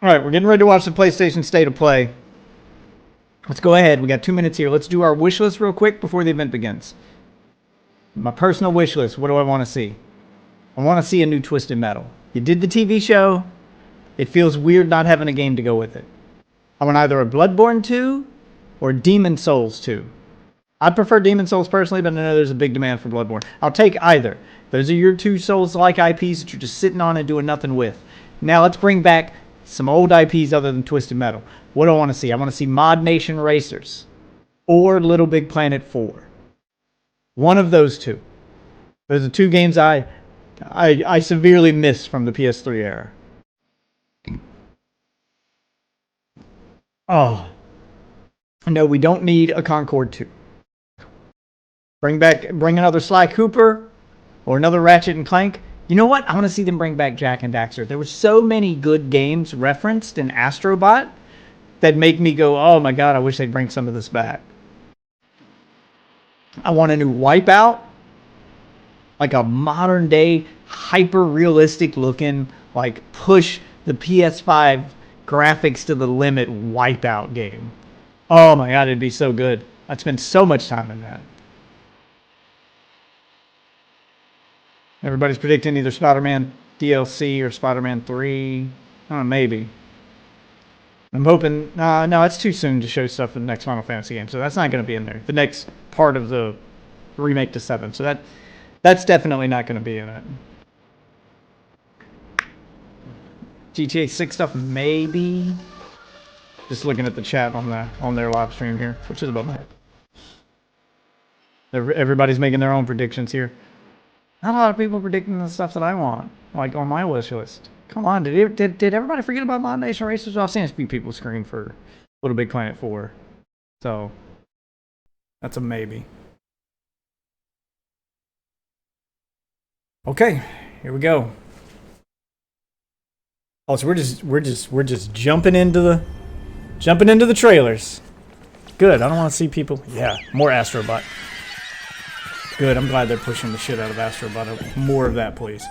Alright, we're getting ready to watch the PlayStation State of Play. Let's go ahead. We got 2 minutes here. Let's do our wish list real quick before the event begins. My personal wish list. What do I want to see? I want to see a new Twisted Metal. You did the TV show. It feels weird not having a game to go with it. I want either a Bloodborne 2 or Demon Souls 2. I prefer Demon Souls personally, but I know there's a big demand for Bloodborne. I'll take either. Those are your two Souls-like IPs that you're just sitting on and doing nothing with. Now let's bring back some old IPs other than Twisted Metal. What do I want to see? I want to see Mod Nation Racers or Little Big Planet 4. One of those two. Those are two games I severely miss from the PS3 era. Oh. No, we don't need a Concord 2. Bring another Sly Cooper or another Ratchet and Clank. You know what? I want to see them bring back Jak and Daxter. There were so many good games referenced in Astrobot that make me go, oh my god, I wish they'd bring some of this back. I want a new Wipeout. Like a modern day, hyper realistic looking, like push the PS5 graphics to the limit Wipeout game. Oh my god, it'd be so good. I'd spend so much time in that. Everybody's predicting either Spider-Man DLC or Spider-Man 3. Oh, maybe. I'm hoping... no, it's too soon to show stuff in the next Final Fantasy game, so that's not going to be in there. The next part of the remake to 7. So that's definitely not going to be in it. GTA 6 stuff, maybe. Just looking at the chat on their live stream here, which is about my head. Everybody's making their own predictions here. Not a lot of people predicting the stuff that I want, like on my wish list. Come on, did everybody forget about Mod Nation Racers? I've seen a few people scream for Little Big Planet 4. So, that's a maybe. Okay, here we go. Oh, so we're just jumping into the trailers. Good. I don't want to see people. Yeah, more Astrobot. Good. I'm glad they're pushing the shit out of Astrobot. More of that, please.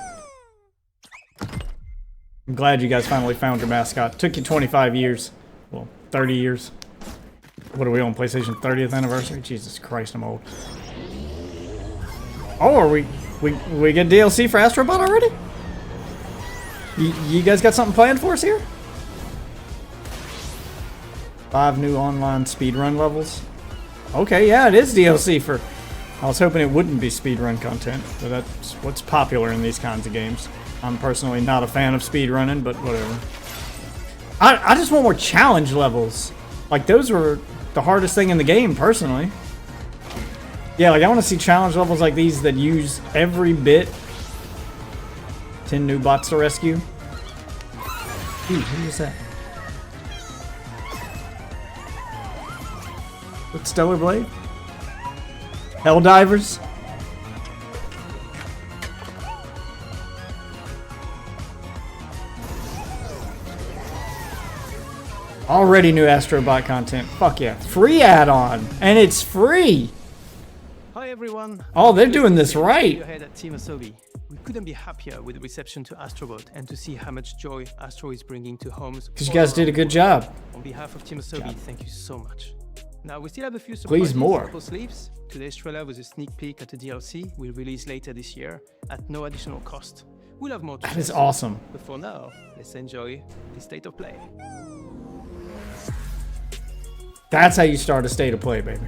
I'm glad you guys finally found your mascot. Took you 25 years. Well, 30 years. What are we on? PlayStation 30th anniversary? Jesus Christ, I'm old. Oh, are we get DLC for Astrobot already? You guys got something planned for us here? 5 new online speedrun levels. Okay, yeah, it is DLC for... I was hoping it wouldn't be speedrun content, but that's what's popular in these kinds of games. I'm personally not a fan of speedrunning, but whatever. I just want more challenge levels. Like, those were the hardest thing in the game, personally. Yeah, like, I want to see challenge levels like these that use every bit. 10 new bots to rescue. Ooh, who is that? With Stellar Blade? Helldivers? Already new Astrobot content. Fuck yeah. Free add-on. And it's free! Hi everyone. Oh, they're doing this right. We couldn't be happier with the reception to Astrobot and to see how much joy Astro is bringing to homes. Because you guys did a good job. On behalf of Team Asobi, thank you so much. Now we still have a few surprises. Please more. Up sleeves. Today's trailer was a sneak peek at the DLC we'll release later this year at no additional cost. We'll have more to That is awesome. But for now, let's enjoy the state of play. That's how you start a state of play, baby.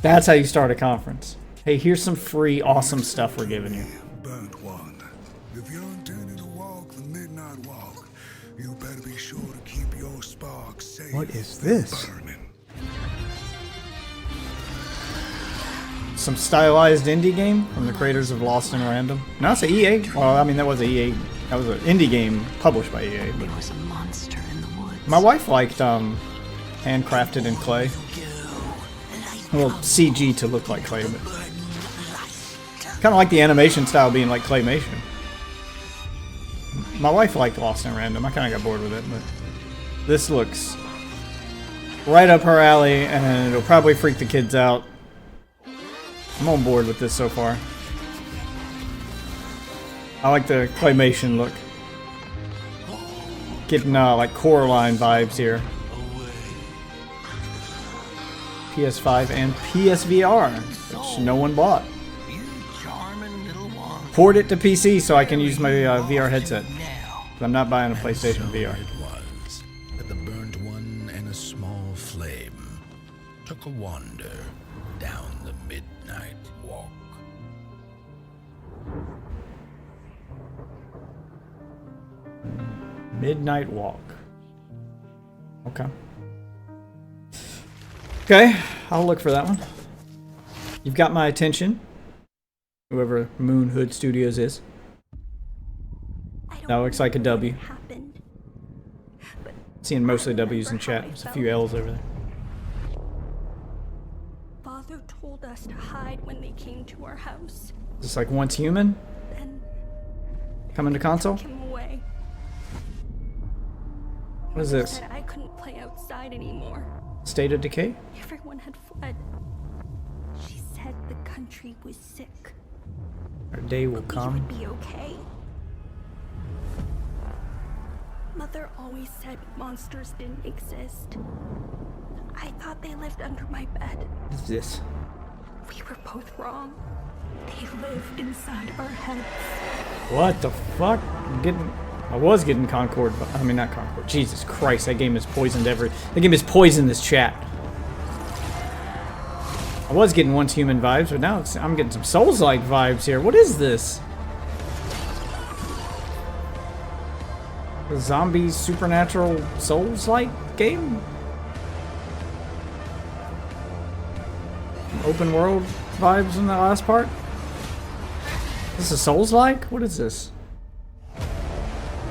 That's how you start a conference. Hey, here's some free, awesome stuff we're giving you. Burnt one. If you're intending to walk the midnight walk, you better be sure to keep your spark safe. What is this? Burning. Some stylized indie game from the creators of Lost in Random. No, it's an EA. Well, I mean, that was an EA. That was an indie game published by EA. But there was a monster in the woods. My wife liked handcrafted in clay. Well, CG to look like clay, but kind of like the animation style being like claymation. My wife liked Lost in Random. I kind of got bored with it, but this looks right up her alley, and it'll probably freak the kids out. I'm on board with this so far. I like the claymation look. Getting like Coraline vibes here. PS5 and PSVR, which no one bought. Port it to PC so I can use my VR headset. But I'm not buying a PlayStation VR. It was that the burnt one and a small flame took a wander down the midnight walk. Midnight Walk. Okay. Okay, I'll look for that one. You've got my attention. Whoever Moon Hood Studios is. That looks like a W. Happened. But Seeing mostly W's in chat. There's a few L's over there. Father told us to hide when they came to our house. Is this like Once Human? Then Coming to console? took him away. What is this? Said I couldn't play outside anymore. State of Decay? Everyone had fled. She said the country was sick. Our day will We come. would be okay. Mother always said monsters didn't exist. I thought they lived under my bed. What is this? We were both wrong. They live inside our heads. What the fuck? I was getting Concord, but I mean not Concord. Jesus Christ, that game has poisoned that game has poisoned this chat. I was getting Once Human vibes, but now I'm getting some Souls-like vibes here. What is this? A zombie supernatural Souls-like game? Open world vibes in the last part? This is Souls-like? What is this?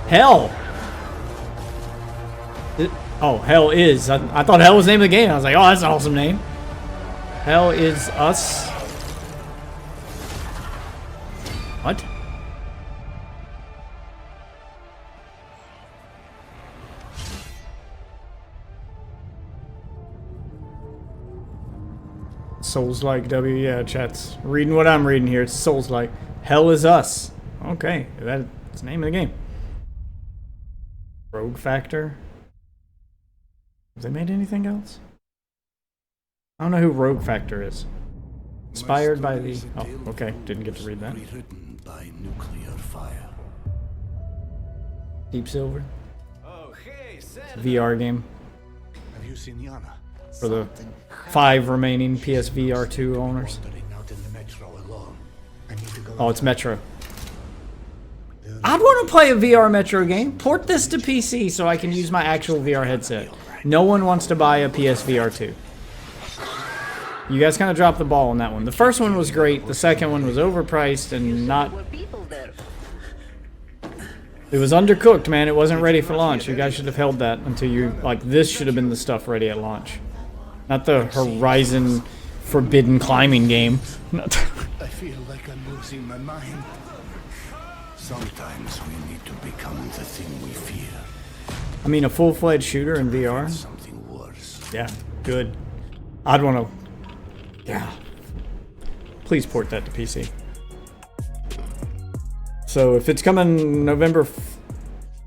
Hell! Oh, Hell is. I thought Hell was the name of the game. I was like, oh, that's an awesome name. Hell is Us. What? Souls-like W, yeah, chat's reading what I'm reading here. It's Souls-like. Hell is Us. Okay, that's the name of the game. Rogue Factor. Have they made anything else? I don't know who Rogue Factor is. Inspired by the... Oh, okay. Didn't get to read that. Rewritten by nuclear fire. Deep Silver. Oh, hey, VR game. Have you seen Yana? For the 5 remaining PSVR 2 owners. Wandering out in the metro alone. I need to go. Oh, it's Metro. I'd want to play a VR Metro game. Port this to PC so I can use my actual VR headset. No one wants to buy a PSVR 2. You guys kind of dropped the ball on that one. The first one was great. The second one was overpriced and not... It was undercooked, man. It wasn't ready for launch. You guys should have held that until you... Like, this should have been the stuff ready at launch. Not the Horizon Forbidden Climbing game. I feel like I'm losing my mind. Sometimes we need to become the thing we fear. I mean, a full-fledged shooter in VR? Something worse. Yeah, good. I'd want to... Yeah. Please port that to PC. So if it's coming November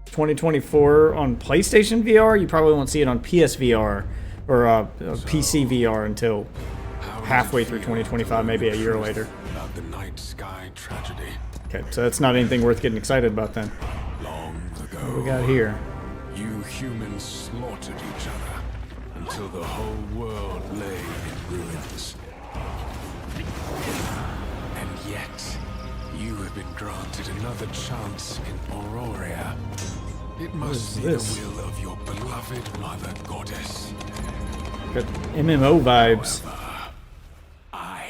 2024 on PlayStation VR, you probably won't see it on PSVR or PC VR until halfway through 2025, maybe a year later. About the night sky tragedy. Okay, so that's not anything worth getting excited about then. Long ago, What do we got here? you humans slaughtered each other until the whole world lay in ruins. And yet, you have been granted another chance in Auroria. It must be this? the will of your beloved mother goddess. Got MMO vibes. I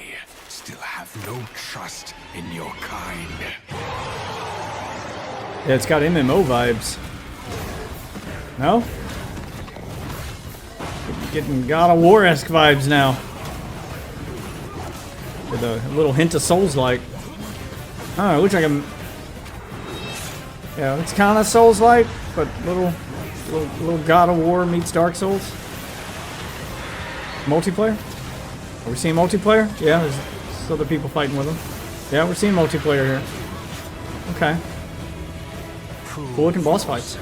still have no trust in your kind. Yeah, it's got MMO vibes. No? Getting God of War-esque vibes now. With a little hint of Souls-like. Oh, it looks like a... Yeah, it's kind of Souls-like, but little God of War meets Dark Souls. Multiplayer? Are we seeing multiplayer? Yeah, there's other people fighting with them. Yeah, we're seeing multiplayer here. Okay. Cool looking boss fights.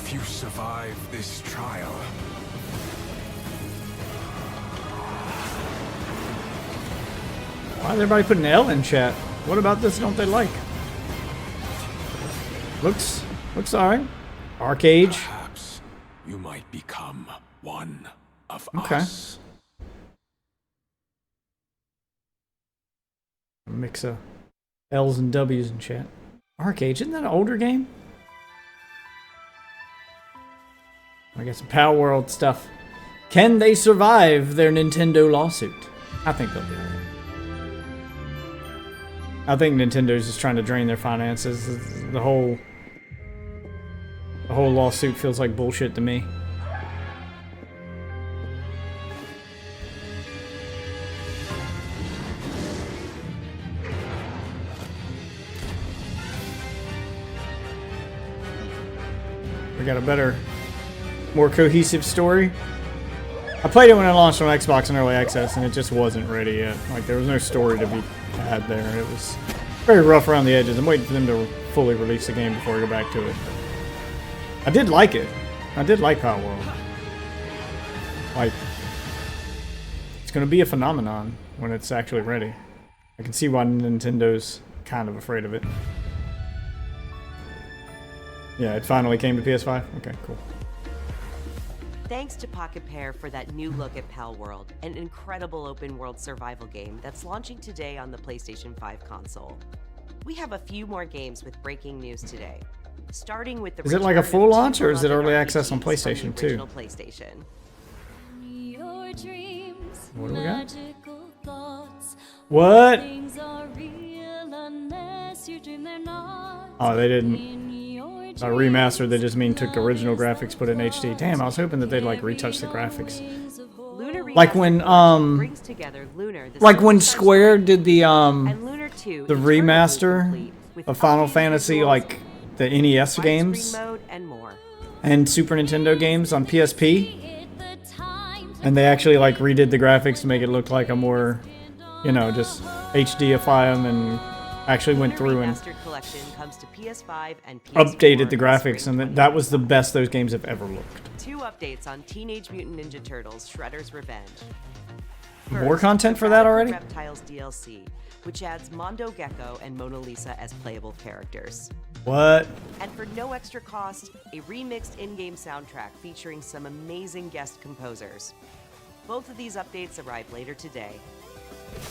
If you survive this trial, Why is everybody putting L in chat? What about this don't they like? Looks alright. Arcade. perhaps you might become one of Okay. us. A mix of L's and W's in chat. Arcade, isn't that an older game? I got some Power World stuff. Can they survive their Nintendo lawsuit? I think they'll do it. I think Nintendo's just trying to drain their finances. The whole lawsuit feels like bullshit to me. We got a better, more cohesive story. I played it when it launched on Xbox in Early Access, and it just wasn't ready yet. Like, there was no story to be had there. It was very rough around the edges. I'm waiting for them to fully release the game before I go back to it. I did like it. I did like Power World. Like, it's going to be a phenomenon when it's actually ready. I can see why Nintendo's kind of afraid of it. Yeah, it finally came to PS5? Okay, cool. Thanks to Pocket Pair for that new look at Pal World, an incredible open-world survival game that's launching today on the PlayStation 5 console. We have a few more games with breaking news today, starting with the Is it like a return full of launch, two or is it beloved early access on RPGs from PlayStation the 2? original PlayStation. What do we got? What? Oh, they didn't. Remastered, they just mean took original graphics, put it in HD. Damn, I was hoping that they'd like retouch the graphics. Lunar Like when brings together Lunar, the like when Silver Square did the and Lunar 2 the eternally remaster complete with of Final updated Fantasy, visuals, like the NES widescreen games mode, and more. and Super Nintendo games on PSP, and they actually like redid the graphics to make it look like a more, you know, just HDify them, and actually went through and Remastered collection comes to PS5 and PS4 updated the in graphics, spring and that was the best those games have ever looked. 2 updates on Teenage Mutant Ninja Turtles: Shredder's Revenge. More First, content the for that Radical already? Reptiles DLC, which adds Mondo Gecko and Mona Lisa as playable characters. What? And for no extra cost, a remixed in-game soundtrack featuring some amazing guest composers. Both of these updates arrive later today.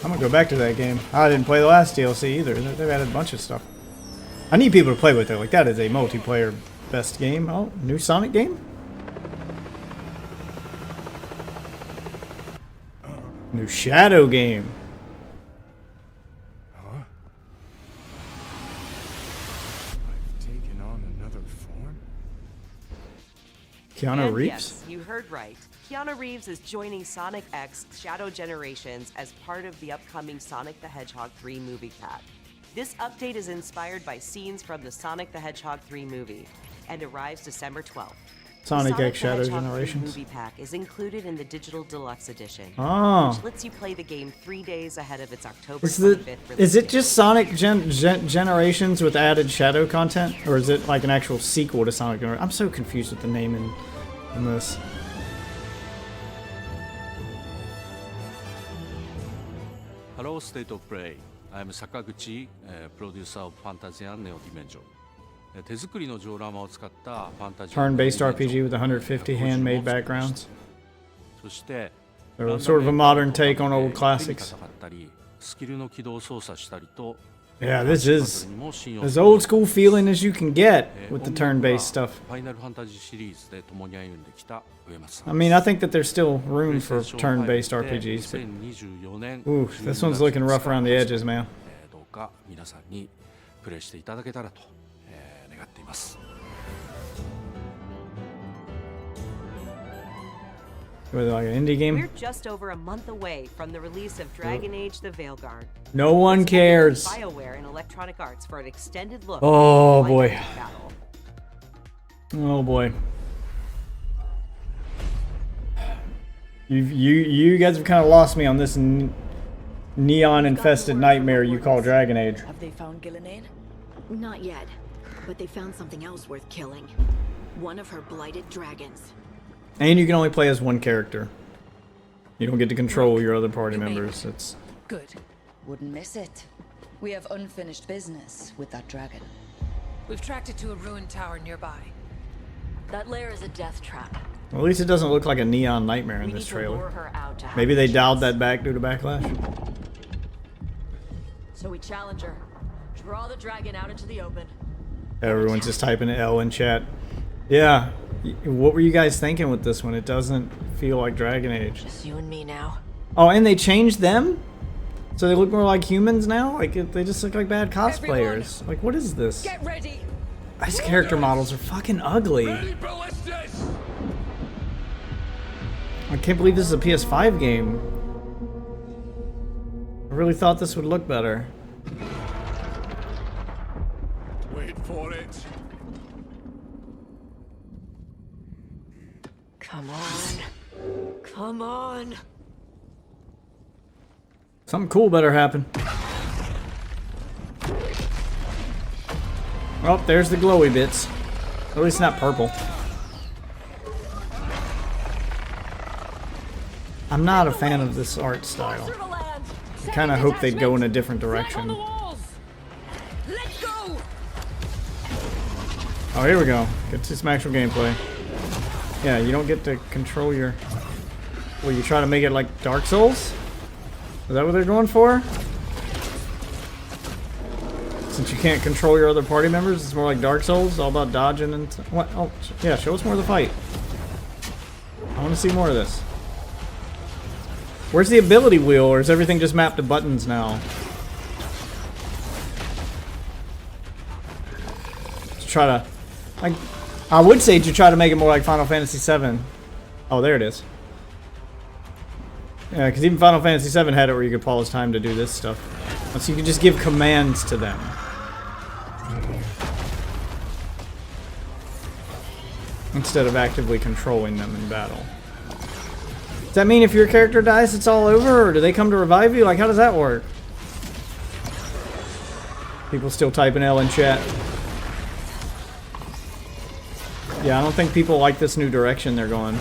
I'm gonna go back to that game. I didn't play the last DLC either. They've added a bunch of stuff. I need people to play with it. Like, that is a multiplayer best game. Oh, new Sonic game? New Shadow game. I've taken on another form? Keanu And Reeves? yes, you heard right. Keanu Reeves is joining Sonic X Shadow Generations as part of the upcoming Sonic the Hedgehog 3 movie pack. This update is inspired by scenes from the Sonic the Hedgehog 3 movie and arrives December 12th. Sonic the X Shadow Hedgehog 3 Generations. movie pack is included in the digital deluxe edition, Oh. which lets you play the game 3 days ahead of its October Is, the, 25th release is it date. just Sonic Generations with added Shadow content? Or is it like an actual sequel to Sonic Generations? I'm so confused with the naming in this. Hello, State of Play. I'm Sakaguchi, producer of Fantasia Neo Dimension. 手作りのジオラマを使ったファンタジア Turn-based RPG with 150 handmade backgrounds. そして So, sort of a modern take on old classics. 戦ったりスキルの起動操作したりと Yeah, this is as old school feeling as you can get with the turn-based stuff. ファイナルファンタジーシリーズで共に歩んできた上松さ I ん mean, I think that there's still room for turn-based RPGs, but 2024年 ooh, this one's looking rough around the edges, man. どうか皆さんにプレイしていただけたらと願っています。 Was it like an indie game? We're just over a month away from the release of Dragon Age: The Veilguard. No one cares. BioWare and Electronic Arts for an extended look. Oh, at the boy. lightning battle. Oh boy. You guys have kind of lost me on this neon-infested nightmare you call Dragon Age. Have they found Gillenade? Not yet, but they found something else worth killing. One of her blighted dragons. And you can only play as one character. You don't get to control your other party members. It's Good. Wouldn't miss it. We have unfinished business with that dragon. We've tracked it to a ruined tower nearby. That lair is a death trap. well, at least it doesn't look like a neon nightmare in We this need to lure trailer. her out to have Maybe they a dialed chance. that back due to backlash. So we challenge her. Draw the dragon out into the open. Everyone's just typing L in chat. Yeah. What were you guys thinking with this one? It doesn't feel like Dragon Age. Just you and me now. Oh, and they changed them? So they look more like humans now? Like, they just look like bad cosplayers. Like, what is this? Get ready! These character models are fucking ugly. I can't believe this is a PS5 game. I really thought this would look better. Wait for it. Come on. Come on. Something cool better happen. Oh, there's the glowy bits. At least not purple. I'm not a fan of this art style. I kind of hope they'd go in a different direction. Let go! Oh, here we go. Get to some actual gameplay. Yeah, you don't get to control your... Well, you try to make it like Dark Souls? Is that what they're going for? Since you can't control your other party members, it's more like Dark Souls, all about dodging and... What? Oh, yeah, show us more of the fight. I want to see more of this. Where's the ability wheel, or is everything just mapped to buttons now? To try to... I would say to try to make it more like Final Fantasy VII. Oh, there it is. Yeah, because even Final Fantasy VII had it where you could pause time to do this stuff. So you can just give commands to them. Instead of actively controlling them in battle. Does that mean if your character dies, it's all over? Or do they come to revive you? Like, how does that work? People still typing L in chat. Yeah, I don't think people like this new direction they're going.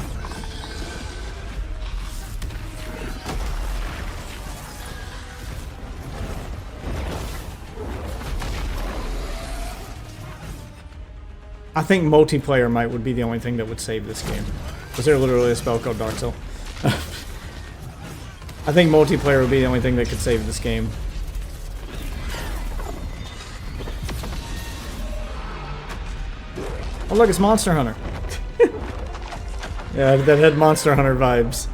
I think multiplayer would be the only thing that would save this game. Was there literally a spell called Dark Soul? I think multiplayer would be the only thing that could save this game. Oh look, it's Monster Hunter. Yeah, that had Monster Hunter vibes.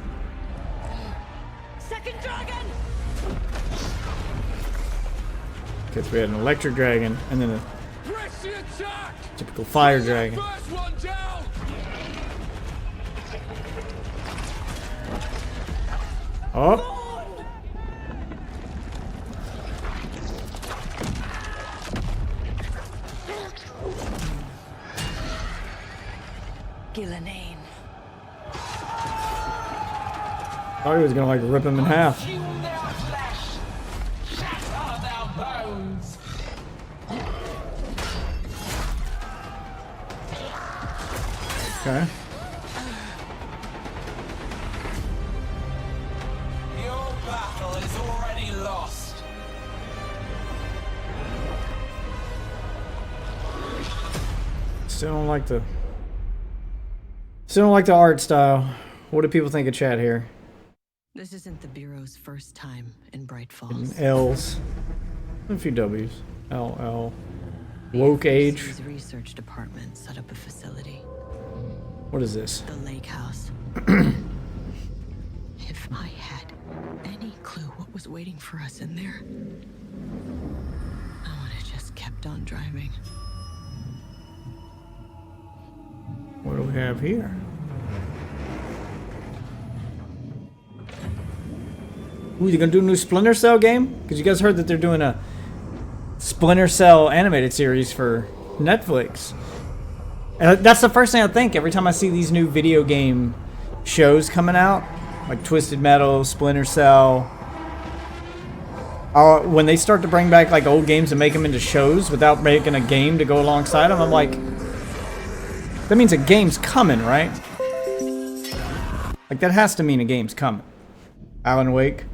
Second dragon! Okay, so we had an electric dragon, and then a Press the attack! typical fire dragon. First one down! Oh! Gillanane. Thought he was gonna like rip him in half. Okay. Your battle is already lost. Still don't like the art style. What do people think of chat here? This isn't the Bureau's first time in Bright Falls. L's. A few W's. LL. Woke age. His research department set up a facility. What is this? The lake house. If I had any clue what was waiting for us in there, I would have just kept on driving. What do we have here? Ooh, you gonna do a new Splinter Cell game? Because you guys heard that they're doing a Splinter Cell animated series for Netflix. And that's the first thing I think every time I see these new video game shows coming out. Like Twisted Metal, Splinter Cell. When they start to bring back like old games and make them into shows without making a game to go alongside them, I'm like... That means a game's coming, right? Like, that has to mean a game's coming. Alan Wake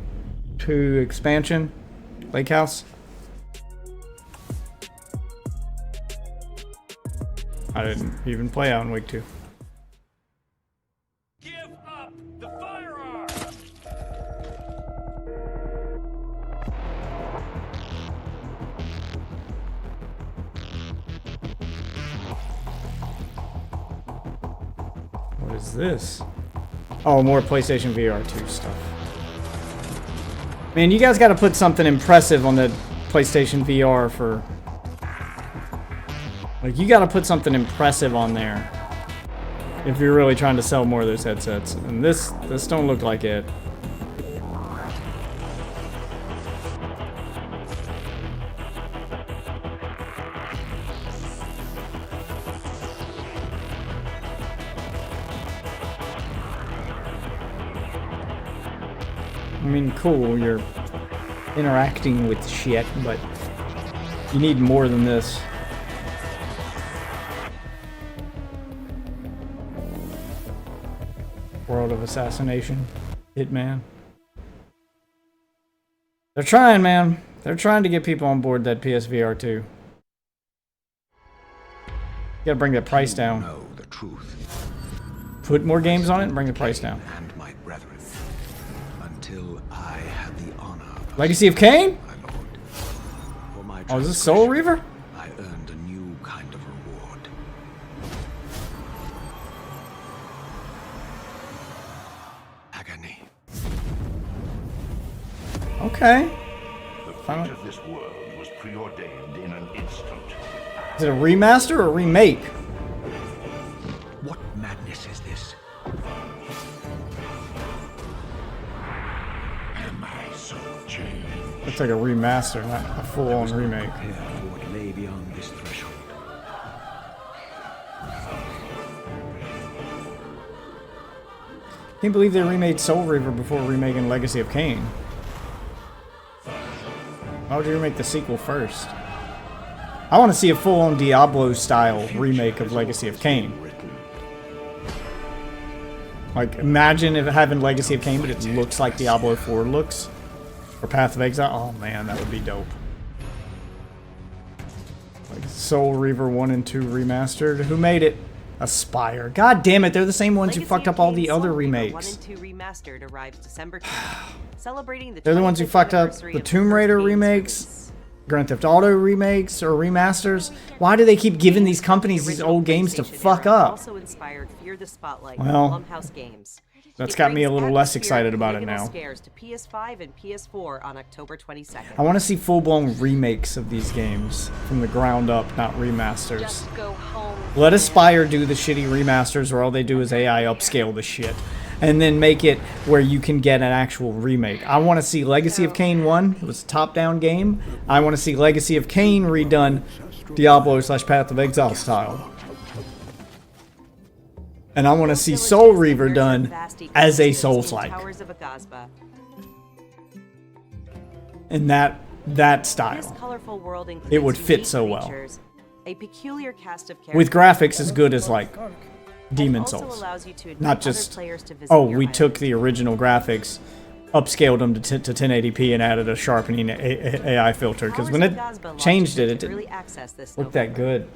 2 expansion. Lake House. I didn't even play Alan Wake 2. Give up the firearm! What is this? Oh, more PlayStation VR 2 stuff. Man, you guys got to put something impressive on the PlayStation VR for... Like, you got to put something impressive on there if you're really trying to sell more of those headsets. And this don't look like it. I mean, cool, you're interacting with shit, but you need more than this. World of Assassination. Hitman. They're trying, man. They're trying to get people on board that PSVR 2. You gotta bring that price down. Know the truth. Put more games on it and bring the price down. And my brethren, until I had the honor of Legacy of Kain? my lord. For my Oh, is this Soul Reaver? I earned a new kind of reward. Agony. Okay. The fate of this world was preordained in an instant. Is it a remaster or a remake? What madness is this? Am I so changed? Looks like a remaster, not a full-on remake. Prepare for what lay beyond this threshold. Can't believe they remade Soul Reaver before remaking Legacy of Kain. Why would you remake the sequel first? I want to see a full-on Diablo-style remake of Legacy of Kain. Like, imagine if having Legacy of Kain, but it looks like Diablo 4 looks. Or Path of Exile. Oh man, that would be dope. Like Soul Reaver 1 and 2 remastered. Who made it? Aspire. God damn it, they're the same ones who fucked up all the other remakes. 1 and 2 remastered arrives December 10th, celebrating the They're the ones who 25th fucked up anniversary the of Tomb first Raider game's remakes, release. Grand Theft Auto remakes or remasters. Why do they keep giving these companies these old games to fuck up? Also inspired Fear the Spotlight Well, from Blumhouse Games. that's It got me a brings little less atmospheric excited about it polygonal now. Scares to PS5 and PS4 on October 22nd. I want to see full-blown remakes of these games from the ground up, not remasters. Just go home. Let Aspire do the shitty remasters where all they do is AI upscale the shit. And then make it where you can get an actual remake. I want to see Legacy of Kain 1. It was a top-down game. I want to see Legacy of Kain redone Diablo/Path of Exile style. And I want to see Soul Reaver done as a Souls-like. In that style. This colorful world includes It would fit unique so well. creatures, a peculiar cast of With characters, graphics as good as like Demon also Souls. allows you to invite Not other just, players to visit oh, your we island. took the original graphics, upscaled them to 1080p and added a sharpening AI filter. Because when it changed it, it didn't look that good.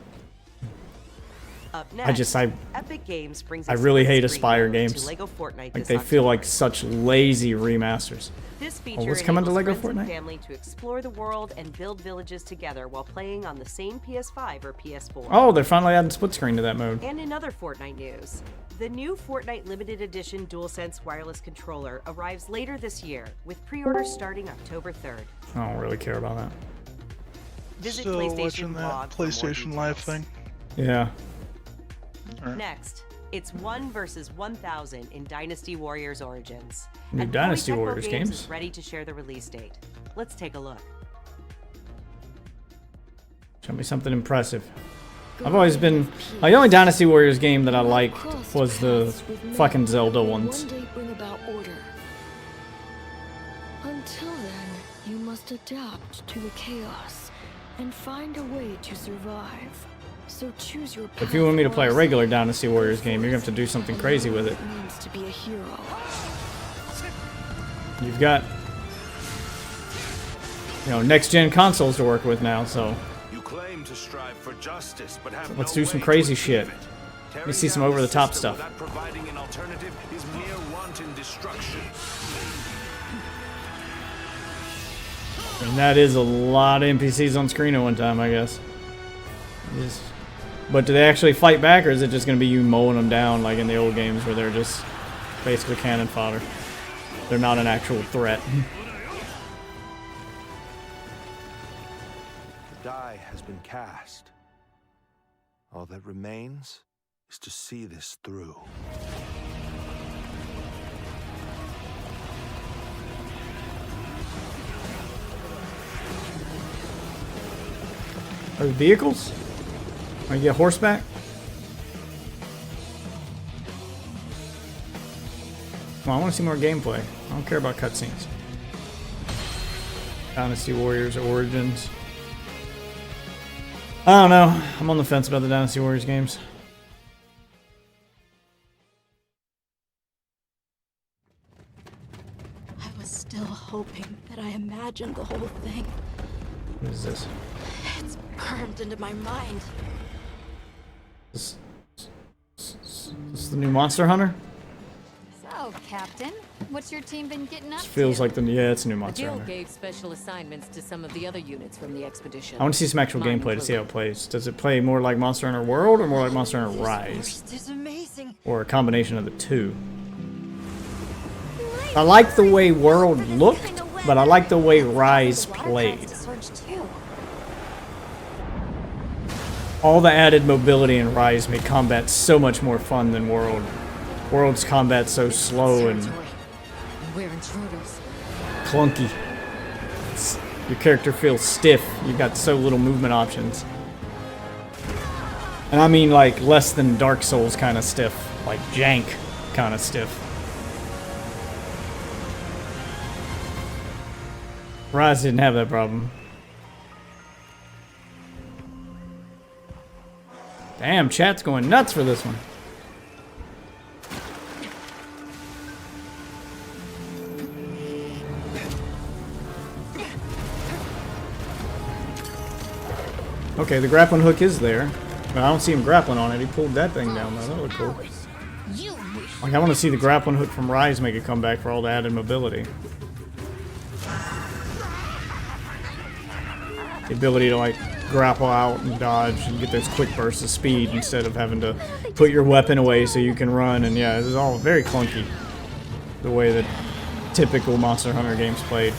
Up I just, I Epic Games brings I really hate exclusive Aspire screen modes games. to Lego Fortnite Like, this they feel like October. such lazy remasters. This Oh, feature what's coming to enables Lego friends and Fortnite? family to explore the world and build villages together while playing on the same PS5 or PS4. Oh, they're finally adding split screen to that mode. And in other Fortnite news, the new Fortnite Limited Edition DualSense wireless controller arrives later this year, with pre-orders starting October 3rd. I don't really care about that. Visit Still PlayStation watching that blog for more PlayStation Live details. thing. Yeah. Next, it's 1 versus 1,000 in Dynasty Warriors Origins. New And Dynasty Koei Tecmo Warriors games. is ready to share the release date. Let's take a look. Show me something impressive. I've always been... Like, the only Dynasty Warriors game that I liked was the fucking Zelda ones. One day bring about order. Until then, you must adapt to the chaos and find a way to survive. So choose your If you want me to play a path, regular Dynasty Warriors game, you're gonna have to do something crazy with it. It means to be a hero. You've got, next-gen consoles to work with now, so You claim to strive for justice, but have let's no do some way crazy to shit. achieve it. Let me see some over-the-top stuff. Without providing an alternative is mere wanton destruction. And that is a lot of NPCs on screen at one time, I guess. But do they actually fight back, or is it just going to be you mowing them down like in the old games where they're just basically cannon fodder? They're not an actual threat. The die has been cast. All that remains is to see this through. Are there vehicles? Are you get horseback? Come on, I want to see more gameplay. I don't care about cutscenes. Dynasty Warriors Origins. I don't know. I'm on the fence about the Dynasty Warriors games. I was still hoping that I imagined the whole thing. What is this? It's burned into my mind. This is the new Monster Hunter? So, Captain, what's your team been getting up This feels to? like it's a new The Monster guild Hunter. gave special assignments to some of the other units from the expedition. I want to see some actual Mine gameplay to see how it included. plays. Does it play more like Monster Hunter World or more like Monster Hunter Rise? This is amazing. Or a combination of the two? I like the way World looked, but I like the way Rise played. All the added mobility in Rise made combat so much more fun than World. World's combat's so slow and We're intruders. clunky. Your character feels stiff. You've got so little movement options. And I mean like less than Dark Souls kind of stiff. Like jank kind of stiff. Rise didn't have that problem. Damn, chat's going nuts for this one. Okay, the grappling hook is there, but I don't see him grappling on it. He pulled that thing down though. That looked cool. Like, I want to see the grappling hook from Rise make a comeback for all the added mobility. The ability to like grapple out and dodge and get those quick bursts of speed instead of having to put your weapon away so you can run. And yeah, this is all very clunky, the way that typical Monster Hunter games played.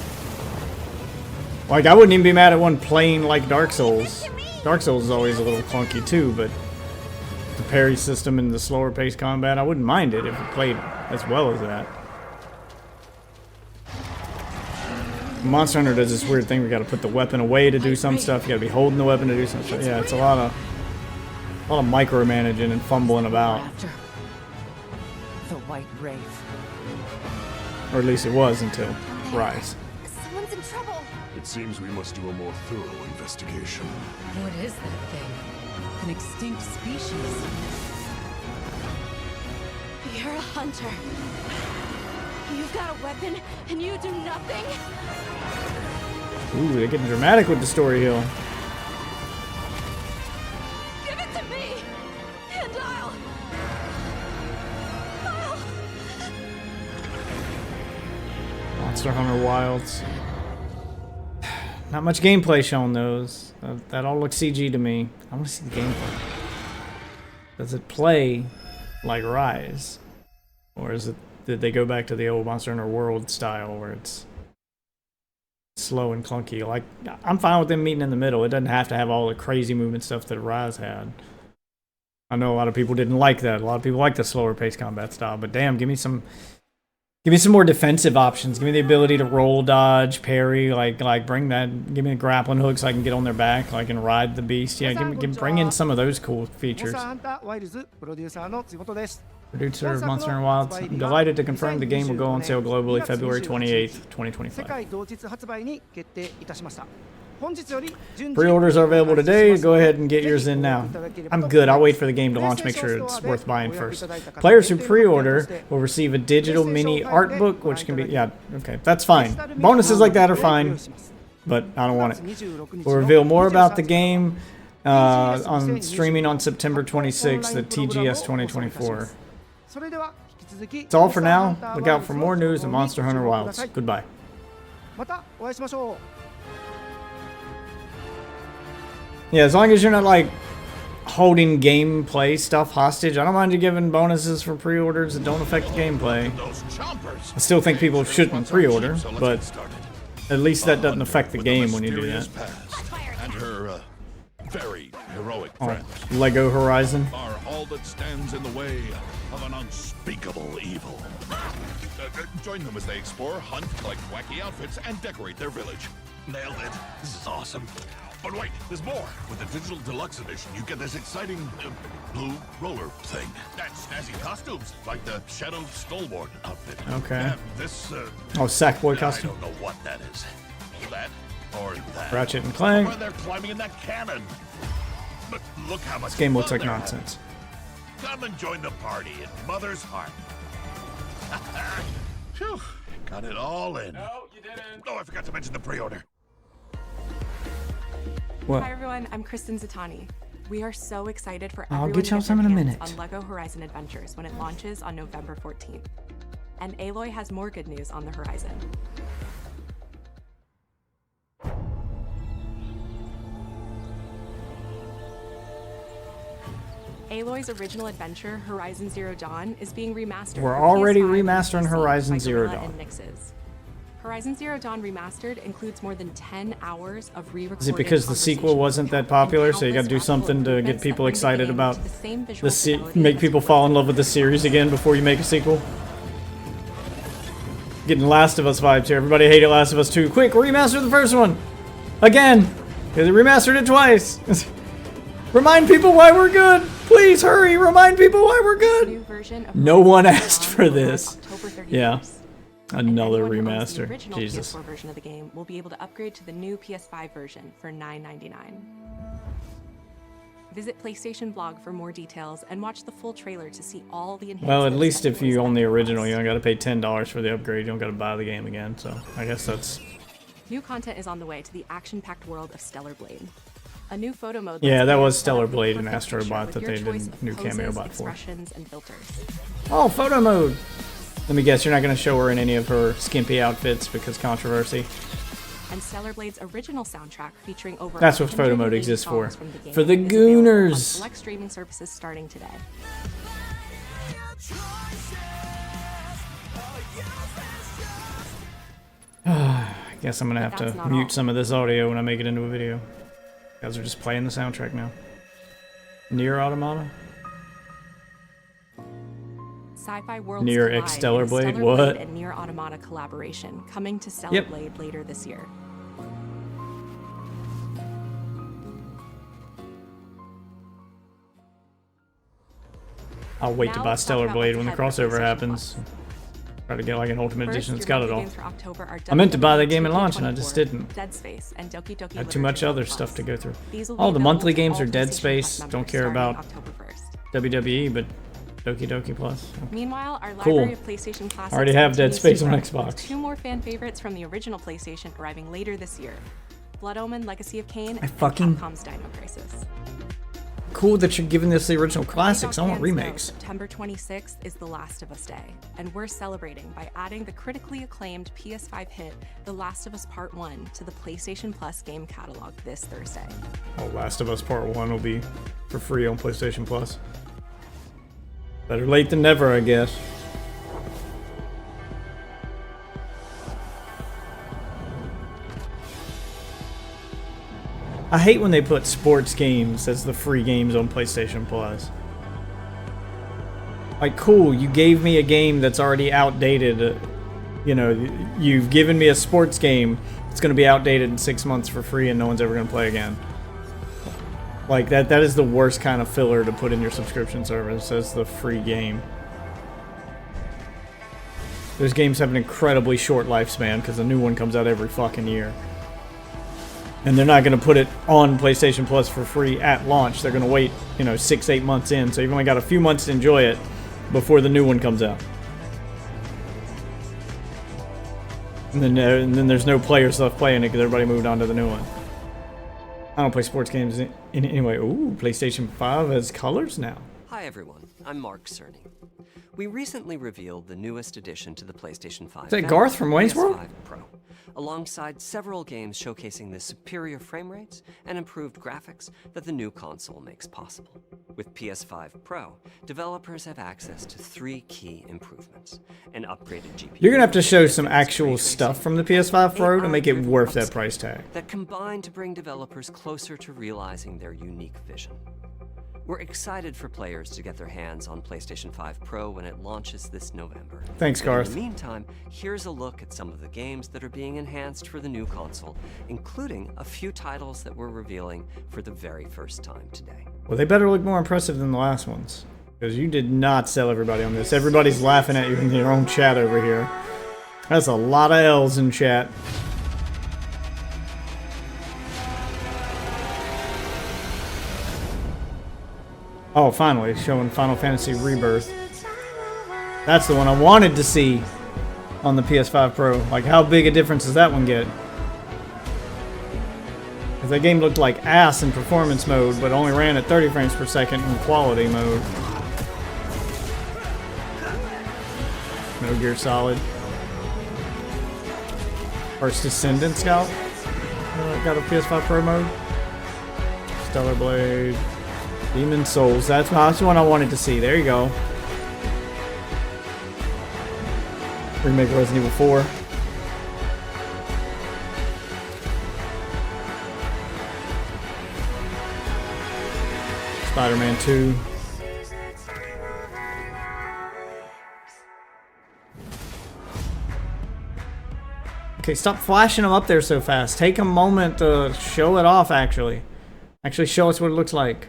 Like, I wouldn't even be mad at one playing like Dark Souls. Dark Souls is always a little clunky too, but the parry system and the slower paced combat, I wouldn't mind it if it played as well as that. Monster Hunter does this weird thing. We got to put the weapon away to do some stuff. You got to be holding the weapon to do some stuff. Yeah, it's a lot of micromanaging and fumbling about, The White Wraith. or at least it was until Rise. Someone's in trouble. It seems we must do a more thorough investigation. What is that thing? An extinct species. You're a hunter. You've got a weapon, and you do nothing? Ooh, they're getting dramatic with the story hill. Give it to me, and I'll... Monster Hunter Wilds. Not much gameplay shown those. That all looks CG to me. I want to see the gameplay. Does it play like Rise? Or did they go back to the old Monster Hunter World style where it's slow and clunky? Like, I'm fine with them meeting in the middle. It doesn't have to have all the crazy movement stuff that Rise had. I know a lot of people didn't like that. A lot of people like the slower paced combat style, but damn, give me some more defensive options. Give me the ability to roll, dodge, parry, like bring that. Give me a grappling hook so I can get on their back, like and ride the beast. Yeah, bring in some of those cool features. Producer of Monster Hunter Wilds. I'm delighted to confirm the game will go on sale globally February 28th, 2025. Pre-orders are available today. Go ahead and get yours in now. I'm good. I'll wait for the game to launch. Make sure it's worth buying first. Players who pre-order will receive a digital mini art book, which can be... Yeah, okay. That's fine. Bonuses like that are fine, but I don't want it. We'll reveal more about the game on streaming on September 26th at TGS 2024. That's all for now. Look out for more news at Monster Hunter Wilds. Goodbye. Yeah, as long as you're not like holding gameplay stuff hostage, I don't mind you giving bonuses for pre-orders that don't affect the gameplay. I still think people shouldn't pre-order, but at least that doesn't affect the game when you do that. And her very heroic Oh, friends Lego Horizon. are all that stands in the way of an unspeakable evil. Join them as they explore, hunt, collect wacky outfits, and decorate their village. Nailed it. This is awesome. But wait, there's more. With the digital deluxe edition, you get this exciting blue roller thing. And snazzy costumes, like the Shadow Skullboard outfit. Okay. And this, Oh, Sackboy costume. I don't know what that is. That or that. Ratchet and Clank. Or they're climbing in that cannon. But look how much This game looks fun like they're nonsense. having. Come and join the party in Mother's Heart. Phew, got it all in. No, you didn't. Oh, I forgot to mention the pre-order. What? Hi everyone, I'm Kristen Zatani. We are so excited for I'll everyone get y'all to some in a hands minute. on LEGO Horizon Adventures when it launches on November 14th. And Aloy has more good news on the horizon. Aloy's original adventure, Horizon Zero Dawn, is being remastered. We're for already PS5 and remastering PC Horizon by Zero Gorilla Dawn. and Nix's. Horizon Zero Dawn Remastered includes more than 10 hours of re-recorded Is it because the sequel wasn't that popular, so you got to do something to get people excited about make people fall in love with the series again before you make a sequel? Getting Last of Us vibes here. Everybody hated Last of Us 2. Quick, remaster the first one again, because they remastered it twice. Remind people why we're good. Please hurry. Remind people why we're good. No one asked for this. Yeah. Another remaster. The original Jesus. PS4 version of the game will be able to upgrade to the new PS5 version for $9.99. Visit PlayStation Blog for more details and watch the full trailer to see all the enhancements. Well, at least if you own the original, you don't got to pay $10 for the upgrade. You don't got to buy the game again. So I guess that's... New content is on the way to the action-packed world of Stellar Blade. A new photo mode. Yeah, lets that players was set Stellar up the Blade and perfect Astro picture Bot with that your they did choice a of new cameo poses, bot for. expressions, and filters. Oh, photo mode! Let me guess, you're not going to show her in any of her skimpy outfits because controversy. And Stellar Blade's original soundtrack featuring over That's what photo 180 mode exists for. songs from the game For the is available on Gooners! select streaming services starting today. I guess I'm going to have that's to not mute all. some of this audio when I make it into a video. You guys are just playing the soundtrack now. Nier Automata? Sci-Fi Worlds Nier Collide X Stellar is a Blade? Stellar What? Blade and Nier Automata collaboration coming to Stellar Yep. Blade later this year. I'll wait Now to buy let's talk Stellar about Blade what's when the ahead for crossover PlayStation happens. Try to get like an Ultimate First, Edition that's your got it monthly all. games for October are I meant to buy the WWE game at launch and I just 2K24, didn't. Dead Space and Doki Doki I had too much Literature other Plus. stuff to go through. These will Oh, be the available monthly to games all are Dead PlayStation Space. Plus Don't members care starting about October 1st. WWE, but Doki Doki Plus. Meanwhile, our Cool. library of PlayStation Classics I already have Dead continues Space to on grow, Xbox. with 2 more fan favorites from the original PlayStation arriving later this year: Blood Omen: Legacy of Kain and Capcom's Dino Crisis. Cool that you're giving this the original classics. I Naughty want Dog fans know remakes. September 26th is The Last of Us Day, and we're celebrating by adding the critically acclaimed PS5 hit The Last of Us Part 1 to the PlayStation Plus game catalog this Thursday. Oh, Last of Us Part 1 will be for free on PlayStation Plus. Better late than never, I guess. I hate when they put sports games as the free games on PlayStation Plus. Like, cool, you gave me a game that's already outdated. You know, you've given me a sports game. It's going to be outdated in 6 months for free and no one's ever going to play again. Like, that is the worst kind of filler to put in your subscription service as the free game. Those games have an incredibly short lifespan because a new one comes out every fucking year. And they're not going to put it on PlayStation Plus for free at launch. They're going to wait, 6-8 months in. So you've only got a few months to enjoy it before the new one comes out. And then there's no players left playing it because everybody moved on to the new one. I don't play sports games in anyway. Ooh, PlayStation 5 has colors now. Hi everyone, I'm Mark Cerny. We recently revealed the newest addition to the PlayStation 5. Is that Garth from Wayne's World? PS5 Pro, alongside several games showcasing the superior frame rates and improved graphics that the new console makes possible. With PS5 Pro, developers have access to 3 key improvements: an upgraded GPU. You're gonna have to show some actual stuff from the PS5 Pro to make it worth that price tag. That combine to bring developers closer to realizing their unique vision. We're excited for players to get their hands on PlayStation 5 Pro when it launches this November. Thanks, Garth. In the meantime, here's a look at some of the games that are being enhanced for the new console, including a few titles that we're revealing for the very first time today. Well, they better look more impressive than the last ones, because you did not sell everybody on this. Everybody's laughing at you in your own chat over here. That's a lot of L's in chat. Oh, finally, showing Final Fantasy Rebirth. That's the one I wanted to see on the PS5 Pro. Like, how big a difference does that one get? Because that game looked like ass in performance mode, but only ran at 30 frames per second in quality mode. Metal Gear Solid. First Descendant Scout. Got a PS5 Pro mode. Stellar Blade. Demon Souls. That's the one I wanted to see. There you go. Remake of Resident Evil 4. Spider-Man 2. Okay, stop flashing them up there so fast. Take a moment to show it off, actually. Actually show us what it looks like.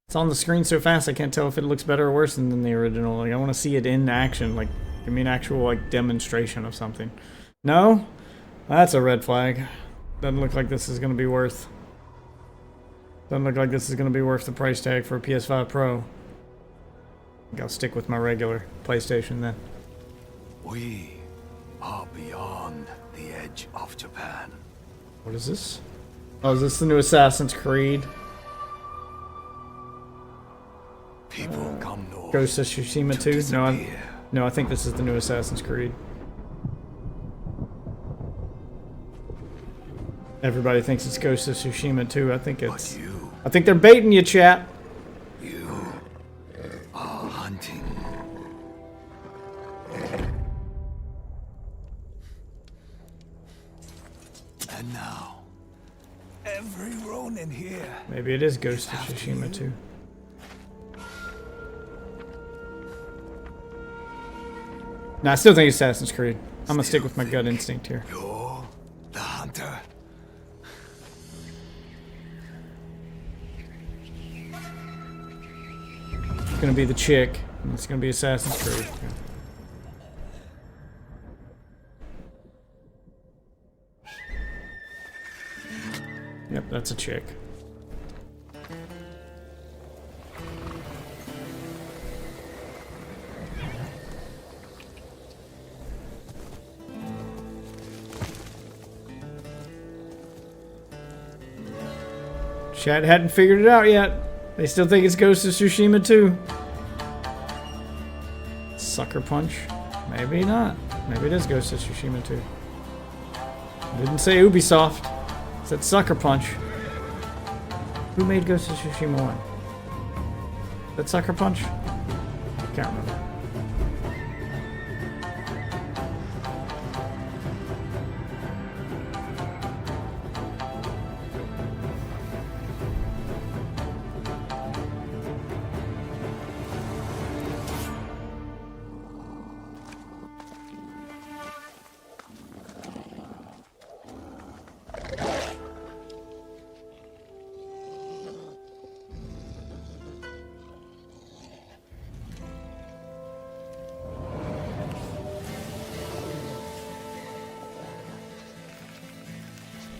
It's on the screen so fast I can't tell if it looks better or worse than the original. Like, I want to see it in action. Like, give me an actual, like, demonstration of something. No? That's a red flag. Doesn't look like this is going to be worth... Doesn't look like this is going to be worth the price tag for a PS5 Pro. I think I'll stick with my regular PlayStation then. We are beyond the edge of Japan. What is this? Oh, is this the new Assassin's Creed? People come north. Ghost of Tsushima 2? No, I think this is the new Assassin's Creed. Everybody thinks it's Ghost of Tsushima 2. I think it's... I think they're baiting you, chat. You are hunting. And now, every Ronin here. Maybe it is Ghost of Tsushima 2. No, I still think it's Assassin's Creed. I'm gonna stick with my gut instinct here. You're the hunter. It's gonna be the chick, and it's gonna be Assassin's Creed. Yep, that's a chick. Chat hadn't figured it out yet. They still think it's Ghost of Tsushima 2. Sucker Punch? Maybe not. Maybe it is Ghost of Tsushima 2. Didn't say Ubisoft. It said Sucker Punch. Who made Ghost of Tsushima 1? That Sucker Punch? Can't remember.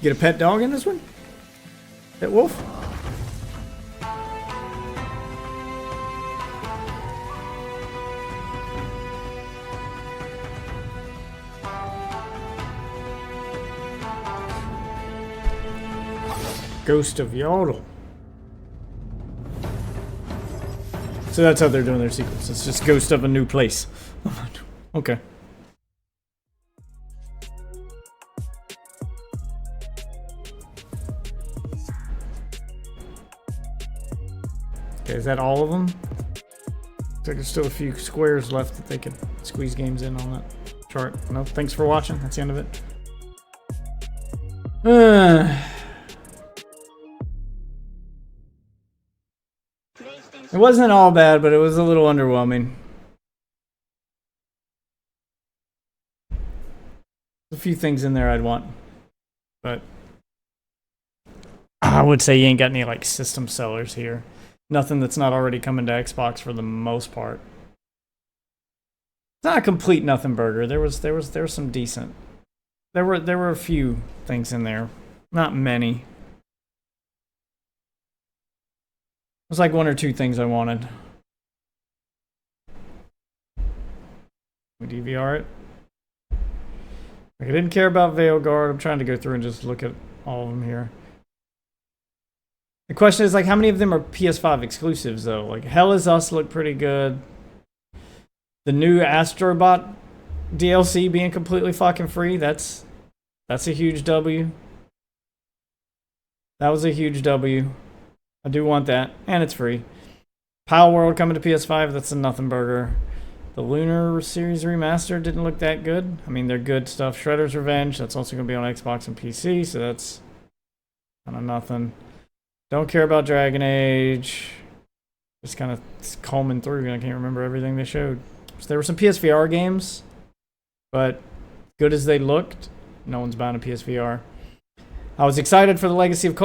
Get a pet dog in this one? Pet wolf? Ghost of Yodel. So that's how they're doing their sequels. It's just Ghost of a New Place. Okay. Okay, is that all of them? Looks like there's still a few squares left that they could squeeze games in on that chart. No, thanks for watching. That's the end of it. It wasn't all bad, but it was a little underwhelming. A few things in there I'd want, but I would say you ain't got any like system sellers here. Nothing that's not already coming to Xbox for the most part. It's not a complete nothing burger. There was some decent. There were a few things in there, not many. It was like one or two things I wanted. We DVR it. Like I didn't care about Veilguard. I'm trying to go through and just look at all of them here. The question is like, how many of them are PS5 exclusives though? Like Hell Is Us looked pretty good. The new Astrobot DLC being completely fucking free. That's a huge W. That was a huge W. I do want that, and it's free. Pile World coming to PS5. That's a nothing burger. The Lunar Series Remastered didn't look that good. I mean, they're good stuff. Shredder's Revenge. That's also going to be on Xbox and PC, so that's kind of nothing. Don't care about Dragon Age. Just kind of combing through, and I can't remember everything they showed. So there were some PSVR games, but good as they looked, no one's buying a PSVR. I was excited for the Legacy of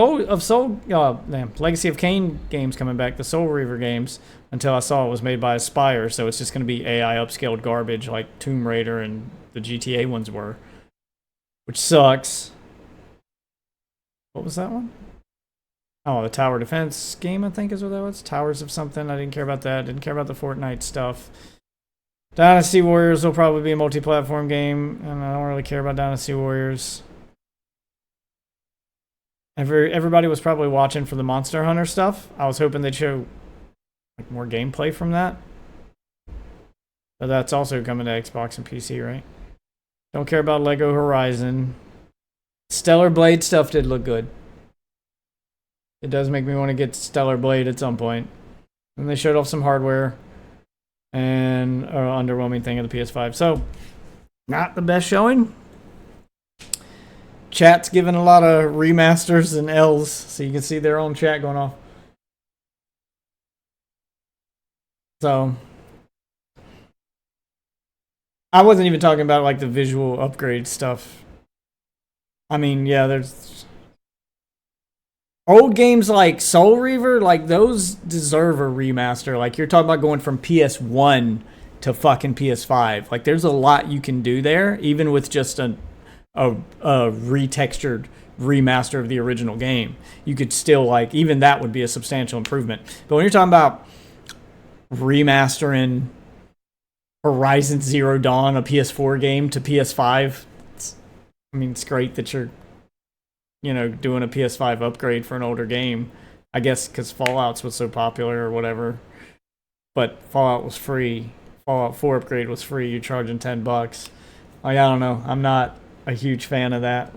Kain games coming back, the Soul Reaver games, until I saw it was made by Aspyr, so it's just going to be AI upscaled garbage like Tomb Raider and the GTA ones were, which sucks. What was that one? Oh, the Tower Defense game, I think is what that was. Towers of something. I didn't care about that. Didn't care about the Fortnite stuff. Dynasty Warriors will probably be a multi-platform game, and I don't really care about Dynasty Warriors. Everybody was probably watching for the Monster Hunter stuff. I was hoping they'd show like more gameplay from that. But that's also coming to Xbox and PC, right? Don't care about Lego Horizon. Stellar Blade stuff did look good. It does make me want to get Stellar Blade at some point. And they showed off some hardware and an underwhelming thing of the PS5. So, not the best showing. Chat's giving a lot of remasters and L's, so you can see their own chat going off. So, I wasn't even talking about like the visual upgrade stuff. I mean, yeah, there's old games like Soul Reaver, like those deserve a remaster. Like you're talking about going from PS1 to fucking PS5. Like there's a lot you can do there, even with just a retextured remaster of the original game. You could still like, even that would be a substantial improvement. But when you're talking about remastering Horizon Zero Dawn, a PS4 game, to PS5, it's great that you're, doing a PS5 upgrade for an older game. I guess because Fallout was so popular or whatever. But Fallout was free. Fallout 4 upgrade was free. You're charging $10. Like, I don't know. I'm not a huge fan of that.